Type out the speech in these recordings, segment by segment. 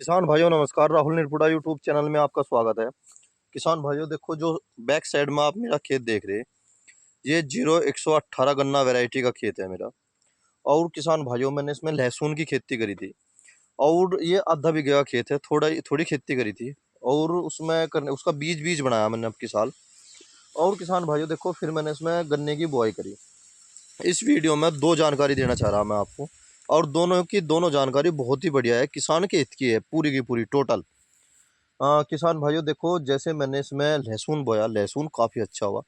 किसान भाइयों नमस्कार। राहुल निर्पुड़ा यूट्यूब चैनल में आपका स्वागत है। किसान भाइयों देखो, जो बैक साइड में आप मेरा खेत देख रहे हैं, ये 0118 गन्ना वैरायटी का खेत है मेरा। और किसान भाइयों, मैंने इसमें लहसुन की खेती करी थी और ये आधा बीघे का खेत है। थोड़ी खेती करी थी और उसमें करने उसका बीज बीज बनाया मैंने अब की साल। और किसान भाइयों देखो, फिर मैंने इसमें गन्ने की बुआई करी। इस वीडियो में दो जानकारी देना चाह रहा मैं आपको, और दोनों की दोनों जानकारी बहुत ही बढ़िया है, किसान के हित की है पूरी की पूरी टोटल। किसान भाइयों देखो, जैसे मैंने इसमें लहसुन बोया, लहसुन काफ़ी अच्छा हुआ।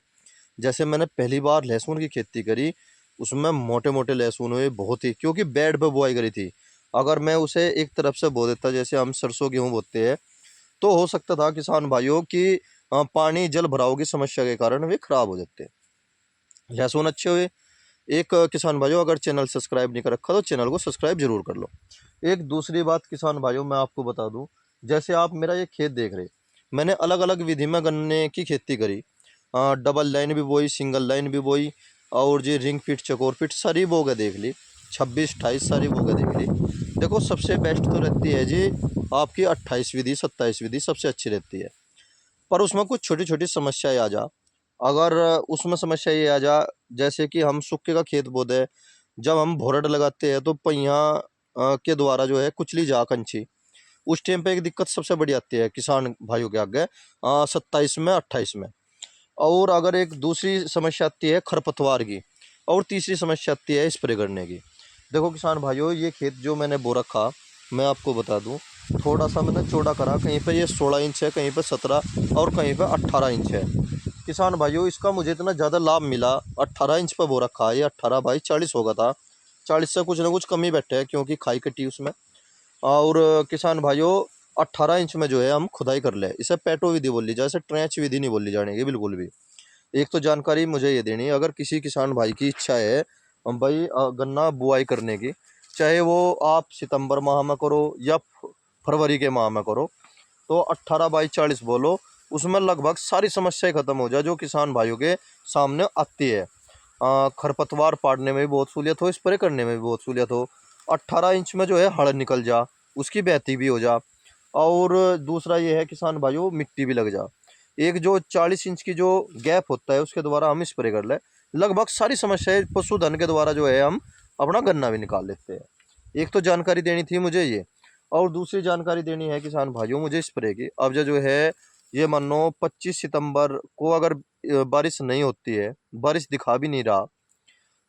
जैसे मैंने पहली बार लहसुन की खेती करी, उसमें मोटे मोटे लहसुन हुए बहुत ही, क्योंकि बेड पे बुआई करी थी। अगर मैं उसे एक तरफ से बो देता, जैसे हम सरसों गेहूँ बोते हैं, तो हो सकता था किसान भाइयों की पानी जल भराव की समस्या के कारण वे खराब हो जाते। लहसुन अच्छे हुए। एक किसान भाइयों, अगर चैनल सब्सक्राइब नहीं कर रखा तो चैनल को सब्सक्राइब जरूर कर लो। एक दूसरी बात किसान भाइयों, मैं आपको बता दूं, जैसे आप मेरा ये खेत देख रहे, मैंने अलग अलग विधि में गन्ने की खेती करी। डबल लाइन भी बोई, सिंगल लाइन भी बोई, और जी रिंग फिट चकोर फिट सारी बोगे देख ली, 26-28 सारी बोगे देख ली। देखो, सबसे बेस्ट तो रहती है जी आपकी 28 विधि, 27 विधि सबसे अच्छी रहती है। पर उसमें कुछ छोटी छोटी समस्याएं आ जा। अगर उसमें समस्या ये आ जा, जैसे कि हम सूखे का खेत बो दे, जब हम भोरड लगाते हैं तो पहिया के द्वारा जो है कुचली जा कंची, उस टाइम पे एक दिक्कत सबसे बड़ी आती है किसान भाइयों के आगे 27 में 28 में। और अगर एक दूसरी समस्या आती है खरपतवार की, और तीसरी समस्या आती है स्प्रे करने की। देखो किसान भाइयों, ये खेत जो मैंने बो रखा, मैं आपको बता दूं, थोड़ा सा मैंने चौड़ा करा। कहीं पे ये 16 इंच है, कहीं पे 17 और कहीं पे 18 इंच है। किसान भाइयों, इसका मुझे इतना ज़्यादा लाभ मिला। 18 इंच पर बो रखा है, ये 18 बाई 40 होगा था। 40 से कुछ ना कुछ कमी बैठे है, क्योंकि खाई कटी उसमें। और किसान भाइयों, 18 इंच में जो है हम खुदाई कर ले, इसे पैटो विधि बोली जाए, इसे ट्रेंच विधि नहीं बोली जाने की बिल्कुल भी। एक तो जानकारी मुझे ये देनी है, अगर किसी किसान भाई की इच्छा है भाई गन्ना बुआई करने की, चाहे वो आप सितंबर माह में करो या फरवरी के माह में करो, तो 18 बाई 40 बोलो। उसमें लगभग सारी समस्याएं खत्म हो जाए जो किसान भाइयों के सामने आती है। खरपतवार पाड़ने में भी बहुत सहूलियत हो, स्प्रे करने में भी बहुत सहूलियत हो। 18 इंच में जो है हड़ निकल जा, उसकी बहती भी हो जा। और दूसरा ये है किसान भाइयों, मिट्टी भी लग जा। एक जो 40 इंच की जो गैप होता है, उसके द्वारा हम स्प्रे कर ले, लगभग सारी समस्याएं पशुधन के द्वारा जो है हम अपना गन्ना भी निकाल लेते हैं। एक तो जानकारी देनी थी मुझे ये, और दूसरी जानकारी देनी है किसान भाइयों मुझे स्प्रे की। अब जो है, ये मानो 25 सितंबर को अगर बारिश नहीं होती है, बारिश दिखा भी नहीं रहा,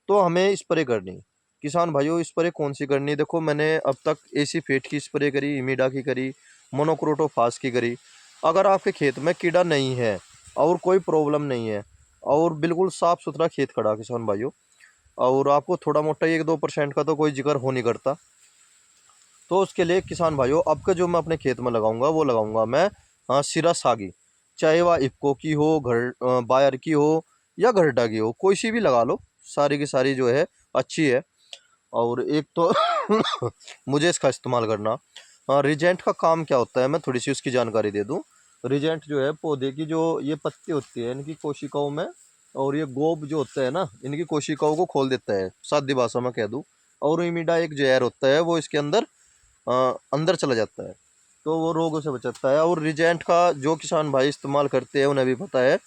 तो हमें स्प्रे करनी। किसान भाइयों, स्प्रे कौन सी करनी? देखो, मैंने अब तक एसी फेट की स्प्रे करी, इमीडा की करी, मोनोक्रोटोफास की करी। अगर आपके खेत में कीड़ा नहीं है और कोई प्रॉब्लम नहीं है और बिल्कुल साफ सुथरा खेत खड़ा किसान भाइयों, और आपको थोड़ा मोटा 1-2% का तो कोई जिक्र हो नहीं करता, तो उसके लिए किसान भाइयों, अब का जो मैं अपने खेत में लगाऊंगा वो लगाऊंगा मैं सिरा सागी। चाहे वह इफ्को की हो, बायर की हो या घरटा की हो, कोई सी भी लगा लो, सारी की सारी जो है अच्छी है। और एक तो मुझे इसका इस्तेमाल करना। रिजेंट का काम क्या होता है, मैं थोड़ी सी उसकी जानकारी दे दूं। रिजेंट जो है पौधे की जो ये पत्ती होती है, इनकी कोशिकाओं में, और ये गोब जो होता है ना, इनकी कोशिकाओं को खोल देता है, सादी भाषा में कह दूं। और इमिडा एक जहर होता है, वो इसके अंदर अंदर चला जाता है, तो वो रोगों से बचाता है। और रिजेंट का जो किसान भाई इस्तेमाल करते हैं उन्हें भी पता है।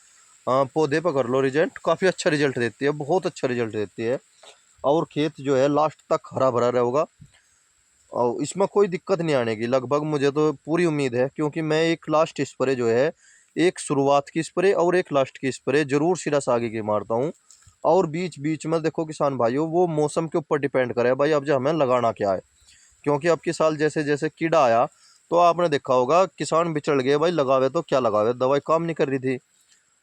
पौधे पर कर लो रिजेंट, काफ़ी अच्छा रिजल्ट देती है, बहुत अच्छा रिजल्ट देती है। और खेत जो है लास्ट तक हरा भरा रहेगा, और इसमें कोई दिक्कत नहीं आने की लगभग, मुझे तो पूरी उम्मीद है। क्योंकि मैं एक लास्ट स्प्रे जो है, एक शुरुआत की स्प्रे और एक लास्ट की स्प्रे जरूर सिरास आगे की मारता हूँ। और बीच बीच में देखो किसान भाइयों, वो मौसम के ऊपर डिपेंड करे भाई, अब जो हमें लगाना क्या है। क्योंकि अब की साल जैसे जैसे कीड़ा आया, तो आपने देखा होगा किसान बिचड़ गए भाई, लगावे तो क्या लगावे, दवाई काम नहीं कर रही थी।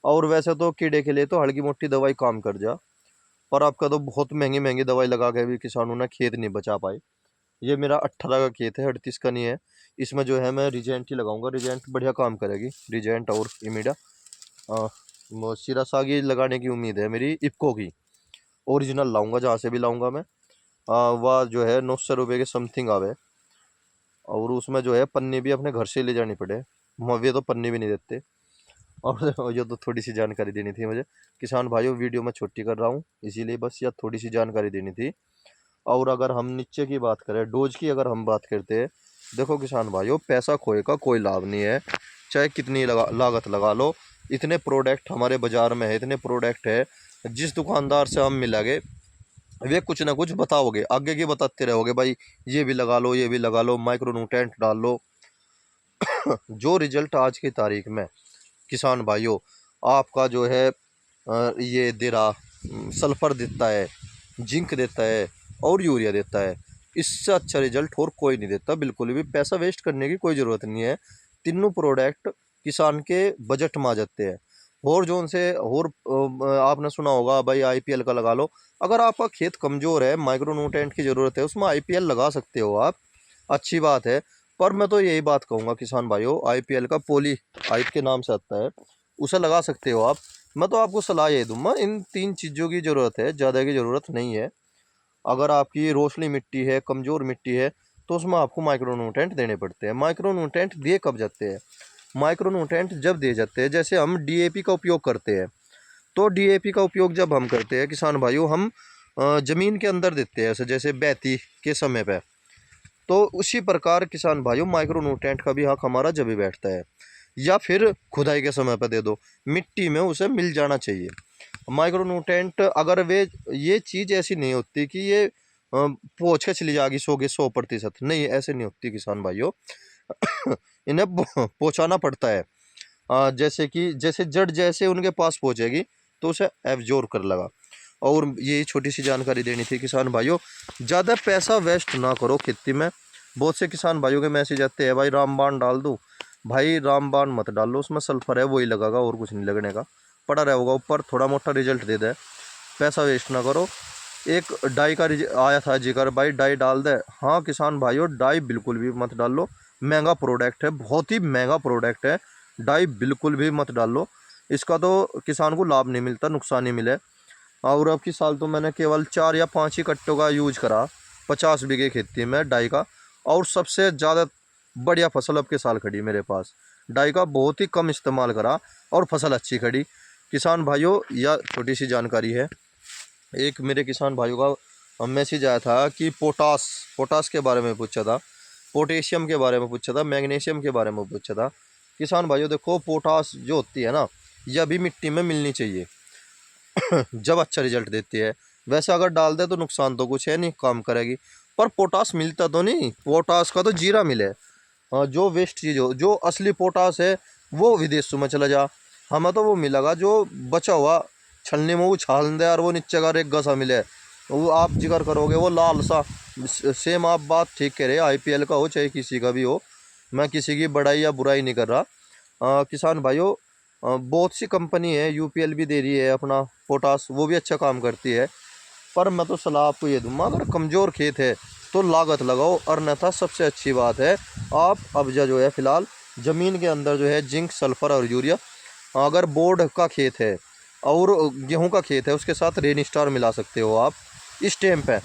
और वैसे तो कीड़े के लिए तो हल्की मोटी दवाई काम कर जा, पर आपका तो बहुत महंगी महंगी दवाई लगा के भी किसानों ने खेत नहीं बचा पाए। ये मेरा 18 का खेत है, 38 का नहीं है। इसमें जो है मैं रिजेंट ही लगाऊंगा, रिजेंट बढ़िया काम करेगी, रिजेंट और इमीडा। सिरासागी लगाने की उम्मीद है मेरी, इफ्को की ओरिजिनल लाऊंगा, जहाँ से भी लाऊंगा मैं। वह जो है 900 रुपये के समथिंग आवे, और उसमें जो है पन्नी भी अपने घर से ले जानी पड़े, वे तो पन्नी भी नहीं देते। और ये तो थोड़ी सी जानकारी देनी थी मुझे किसान भाइयों, वीडियो में छोटी कर रहा हूँ इसीलिए, बस यह थोड़ी सी जानकारी देनी थी। और अगर हम नीचे की बात करें, डोज की अगर हम बात करते हैं, देखो किसान भाइयों, पैसा खोए का कोई लाभ नहीं है, चाहे कितनी लागत लगा लो। इतने प्रोडक्ट हमारे बाजार में है, इतने प्रोडक्ट है, जिस दुकानदार से हम मिलेंगे वे कुछ ना कुछ बताओगे, आगे की बताते रहोगे, भाई ये भी लगा लो, ये भी लगा लो, माइक्रो न्यूट्रेंट डाल लो। जो रिजल्ट आज की तारीख में किसान भाइयों आपका जो है ये दे रहा, सल्फर देता है, जिंक देता है और यूरिया देता है, इससे अच्छा रिजल्ट और कोई नहीं देता। बिल्कुल भी पैसा वेस्ट करने की कोई ज़रूरत नहीं है। तीनों प्रोडक्ट किसान के बजट में आ जाते हैं। और जो उनसे और आपने सुना होगा भाई आईपीएल का लगा लो। अगर आपका खेत कमज़ोर है, माइक्रो न्यूट्रेंट की ज़रूरत है, उसमें आईपीएल लगा सकते हो आप, अच्छी बात है। पर मैं तो यही बात कहूँगा किसान भाइयों, आईपीएल का पोली आइप के नाम से आता है, उसे लगा सकते हो आप। मैं तो आपको सलाह ये दूंगा, इन तीन चीज़ों की ज़रूरत है, ज़्यादा की ज़रूरत नहीं है। अगर आपकी रोशनी मिट्टी है, कमज़ोर मिट्टी है, तो उसमें आपको माइक्रो न्यूट्रेंट देने पड़ते हैं। माइक्रो न्यूट्रेंट दिए कब जाते हैं? माइक्रो न्यूट्रेंट जब दिए जाते हैं, जैसे हम डीएपी का उपयोग करते हैं, तो डीएपी का उपयोग जब हम करते हैं किसान भाइयों, हम ज़मीन के अंदर देते हैं, ऐसे जैसे बहती के समय पे, तो उसी प्रकार किसान भाइयों माइक्रो न्यूट्रेंट का भी हक हमारा जब भी बैठता है। या फिर खुदाई के समय पर दे दो, मिट्टी में उसे मिल जाना चाहिए माइक्रो न्यूट्रेंट। अगर वे ये चीज़ ऐसी नहीं होती कि ये पोंछ के चली जाएगी 100% नहीं, ऐसे नहीं होती किसान भाइयों। इन्हें पहुँचाना पड़ता है, जैसे कि जैसे जड़ जैसे उनके पास पहुँचेगी तो उसे एब्जॉर्ब कर लगा। और यही छोटी सी जानकारी देनी थी किसान भाइयों, ज़्यादा पैसा वेस्ट ना करो खेती में। बहुत से किसान भाइयों के मैसेज आते हैं, भाई रामबाण डाल दूँ। भाई रामबाण मत डालो, उसमें सल्फर है वही लगागा और कुछ नहीं लगने का, पड़ा रहेगा ऊपर, थोड़ा मोटा रिजल्ट दे दे, पैसा वेस्ट ना करो। एक डाई का आया था जिक्र, भाई डाई डाल दे। हाँ किसान भाइयों, डाई बिल्कुल भी मत डाल लो, महंगा प्रोडक्ट है, बहुत ही महंगा प्रोडक्ट है, डाई बिल्कुल भी मत डाल लो। इसका तो किसान को लाभ नहीं मिलता, नुकसान ही मिले। और अब की साल तो मैंने केवल 4 या 5 ही कट्टों का यूज करा 50 बीघे खेती में डाई का, और सबसे ज़्यादा बढ़िया फसल अब के साल खड़ी मेरे पास। डाई का बहुत ही कम इस्तेमाल करा और फसल अच्छी खड़ी। किसान भाइयों, यह छोटी सी जानकारी है। एक मेरे किसान भाइयों का मैसेज आया था कि पोटास पोटास के बारे में पूछा था, पोटेशियम के बारे में पूछा था, मैग्नीशियम के बारे में पूछा था। किसान भाइयों देखो, पोटास जो होती है ना, यह भी मिट्टी में मिलनी चाहिए जब अच्छा रिजल्ट देती है। वैसे अगर डाल दे तो नुकसान तो कुछ है नहीं, काम करेगी। पर पोटास मिलता तो नहीं, पोटास का तो जीरा मिले। जो वेस्ट चीज़ हो, जो असली पोटास है वो विदेशों में चला जा, हमें तो वो मिलेगा जो बचा हुआ छलनी में वो छाल दे और वो नीचे का रेगा सा मिले, वो आप जिक्र करोगे वो लाल सा। सेम आप बात ठीक कह रहे हैं, आईपीएल का हो चाहे किसी का भी हो, मैं किसी की बड़ाई या बुराई नहीं कर रहा। किसान भाइयों, बहुत सी कंपनी है, यूपीएल भी दे रही है अपना पोटास, वो भी अच्छा काम करती है। पर मैं तो सलाह आपको ये दूंगा, अगर कमज़ोर खेत है तो लागत लगाओ, और अन्यथा सबसे अच्छी बात है आप अबजा जो है फ़िलहाल ज़मीन के अंदर जो है जिंक, सल्फ़र और यूरिया, अगर बोर्ड का खेत है और गेहूं का खेत है उसके साथ रेन स्टार मिला सकते हो आप इस टाइम पे,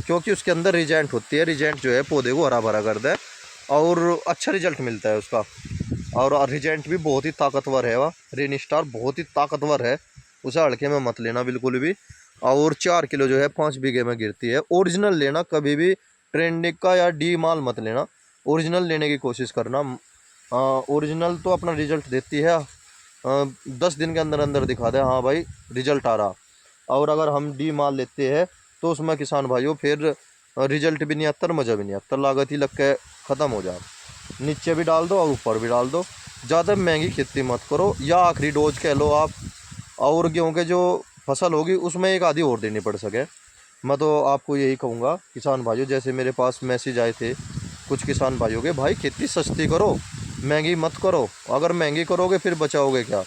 क्योंकि उसके अंदर रिजेंट होती है, रिजेंट जो है पौधे को हरा भरा कर दे और अच्छा रिजल्ट मिलता है उसका। और रिजेंट भी बहुत ही ताकतवर है, वह रेन स्टार बहुत ही ताकतवर है, उसे हल्के में मत लेना बिल्कुल भी। और 4 किलो जो है 5 बीघे में गिरती है। ओरिजिनल लेना, कभी भी ट्रेंडिंग का या डी माल मत लेना, ओरिजिनल लेने की कोशिश करना। ओरिजिनल तो अपना रिजल्ट देती है, 10 दिन के अंदर अंदर दिखा दे हाँ भाई रिजल्ट आ रहा। और अगर हम डी माल लेते हैं तो उसमें किसान भाइयों फिर रिजल्ट भी नहीं आता, मज़ा भी नहीं आता, लागत ही लग के ख़त्म हो जाए। नीचे भी डाल दो और ऊपर भी डाल दो, ज़्यादा महंगी खेती मत करो, या आखिरी डोज कह लो आप। और गेहूँ के जो फसल होगी उसमें एक आधी और देनी पड़ सके। मैं तो आपको यही कहूँगा किसान भाइयों, जैसे मेरे पास मैसेज आए थे कुछ किसान भाइयों के, भाई खेती सस्ती करो, महंगी मत करो। अगर महंगी करोगे फिर बचाओगे क्या?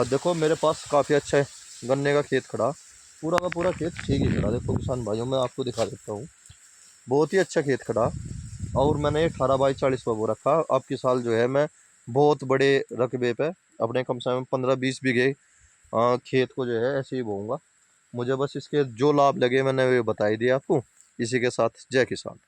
देखो मेरे पास काफ़ी अच्छा है गन्ने का खेत खड़ा, पूरा का पूरा खेत ठीक ही खड़ा। देखो किसान भाइयों, मैं आपको दिखा देता हूँ, बहुत ही अच्छा खेत खड़ा। और मैंने 18 बाई 40 पर वो रखा। अब की साल जो है मैं बहुत बड़े रकबे पे अपने कम से कम 15-20 बीघे खेत को जो है ऐसे ही बोऊंगा। मुझे बस इसके जो लाभ लगे मैंने वे बता ही दिया आपको। इसी के साथ जय किसान।